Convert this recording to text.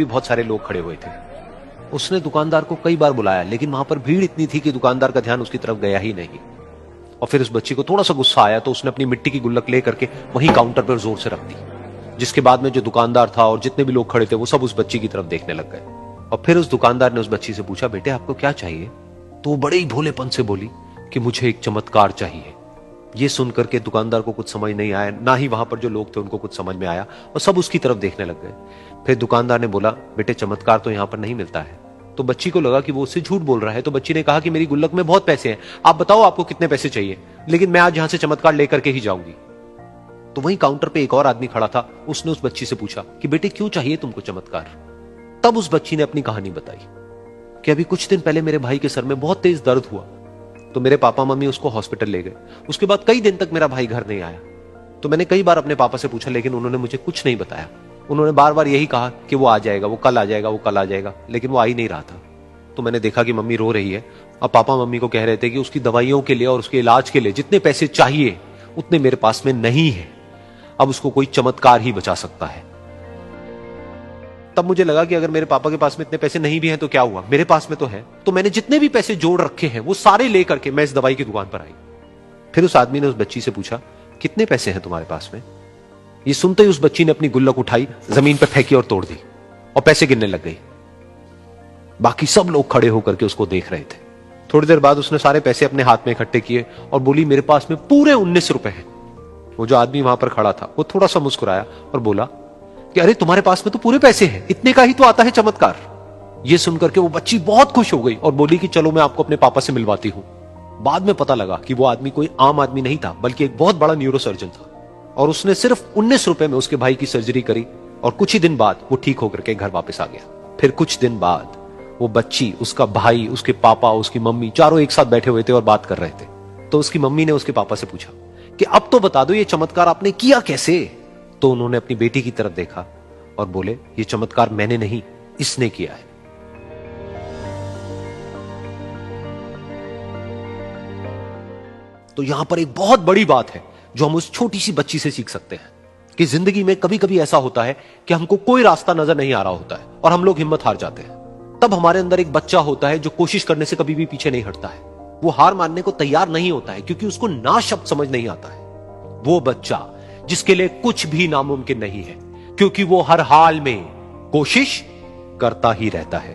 भी बहुत सारे लोग खड़े हुए थे। उसने दुकानदार को कई बार बुलाया, लेकिन वहां पर भीड़ इतनी थी कि दुकानदार का ध्यान उसकी तरफ गया ही नहीं। और फिर उस बच्ची को थोड़ा सा गुस्सा आया तो उसने अपनी मिट्टी की गुल्लक लेकर के वहीं काउंटर पर जोर से रख दी, जिसके बाद में जो दुकानदार था और जितने भी लोग खड़े थे वो सब उस बच्ची की तरफ देखने लग गए। और फिर उस दुकानदार ने उस बच्ची से पूछा, बेटे आपको क्या चाहिए? तो वो बड़े ही भोलेपन से बोली कि मुझे एक चमत्कार चाहिए। ये सुनकर के दुकानदार को कुछ समझ नहीं आया, ना ही वहां पर जो लोग थे उनको कुछ समझ में आया, और सब उसकी तरफ देखने लग गए। फिर दुकानदार ने बोला, बेटे चमत्कार तो यहां पर नहीं मिलता है। तो बच्ची को लगा कि वो उससे झूठ बोल रहा है, तो बच्ची ने कहा कि मेरी गुल्लक में बहुत पैसे हैं, आप बताओ आपको कितने पैसे चाहिए, लेकिन मैं आज यहां से चमत्कार लेकर के ही जाऊंगी। तो वहीं काउंटर पे एक और आदमी खड़ा था, उसने उस बच्ची से पूछा कि बेटे क्यों चाहिए तुमको चमत्कार? तब उस बच्ची ने अपनी कहानी बताई कि अभी कुछ दिन पहले मेरे भाई के सर में बहुत तेज दर्द हुआ, तो मेरे पापा मम्मी उसको हॉस्पिटल ले गए। उसके बाद कई दिन तक मेरा भाई घर नहीं आया। तो मैंने कई बार अपने पापा से पूछा, लेकिन उन्होंने मुझे कुछ नहीं बताया। उन्होंने बार बार यही कहा कि वो आ जाएगा, वो कल आ जाएगा, वो कल आ जाएगा, लेकिन वो आ ही नहीं रहा था। तो मैंने देखा कि मम्मी रो रही है, और पापा मम्मी को कह रहे थे कि उसकी दवाइयों के लिए और उसके इलाज के लिए जितने पैसे चाहिए उतने मेरे पास में नहीं है, अब उसको कोई चमत्कार ही बचा सकता है। तब मुझे लगा कि अगर मेरे पापा के पास में इतने पैसे नहीं भी हैं तो क्या हुआ, मेरे पास में तो है। तो मैंने जितने भी पैसे जोड़ रखे हैं वो सारे लेकर के मैं इस दवाई की दुकान पर आई। फिर उस आदमी ने उस बच्ची से पूछा, कितने पैसे हैं तुम्हारे पास में? ये सुनते ही उस बच्ची ने अपनी गुल्लक उठाई, जमीन पर फेंकी और तोड़ दी, और पैसे गिनने लग गई। बाकी सब लोग खड़े होकर के उसको देख रहे थे। थोड़ी देर बाद उसने सारे पैसे अपने हाथ में इकट्ठे किए और बोली, मेरे पास में पूरे 19 रुपए हैं। वो जो आदमी वहां पर खड़ा था वो थोड़ा सा मुस्कुराया और बोला कि अरे तुम्हारे पास में तो पूरे पैसे हैं, इतने का ही तो आता है चमत्कार। ये सुनकर के वो बच्ची बहुत खुश हो गई और बोली कि चलो मैं आपको अपने पापा से मिलवाती हूं। बाद में पता लगा कि वो आदमी कोई आम आदमी नहीं था, बल्कि एक बहुत बड़ा न्यूरोसर्जन था, और उसने सिर्फ 19 रुपए में उसके भाई की सर्जरी करी, और कुछ ही दिन बाद वो ठीक होकर के घर वापस आ गया। फिर कुछ दिन बाद वो बच्ची, उसका भाई, उसके पापा, उसकी मम्मी चारों एक साथ बैठे हुए थे और बात कर रहे थे। तो उसकी मम्मी ने उसके पापा से पूछा कि अब तो बता दो ये चमत्कार आपने किया कैसे? तो उन्होंने अपनी बेटी की तरफ देखा और बोले, ये चमत्कार मैंने नहीं, इसने किया है। तो यहां पर एक बहुत बड़ी बात है जो हम उस छोटी सी बच्ची से सीख सकते हैं कि जिंदगी में कभी कभी ऐसा होता है कि हमको कोई रास्ता नजर नहीं आ रहा होता है और हम लोग हिम्मत हार जाते हैं। तब हमारे अंदर एक बच्चा होता है जो कोशिश करने से कभी भी पीछे नहीं हटता है। वो हार मानने को तैयार नहीं होता है क्योंकि उसको ना शब्द समझ नहीं आता है। वो बच्चा जिसके लिए कुछ भी नामुमकिन नहीं है, क्योंकि वो हर हाल में कोशिश करता ही रहता है।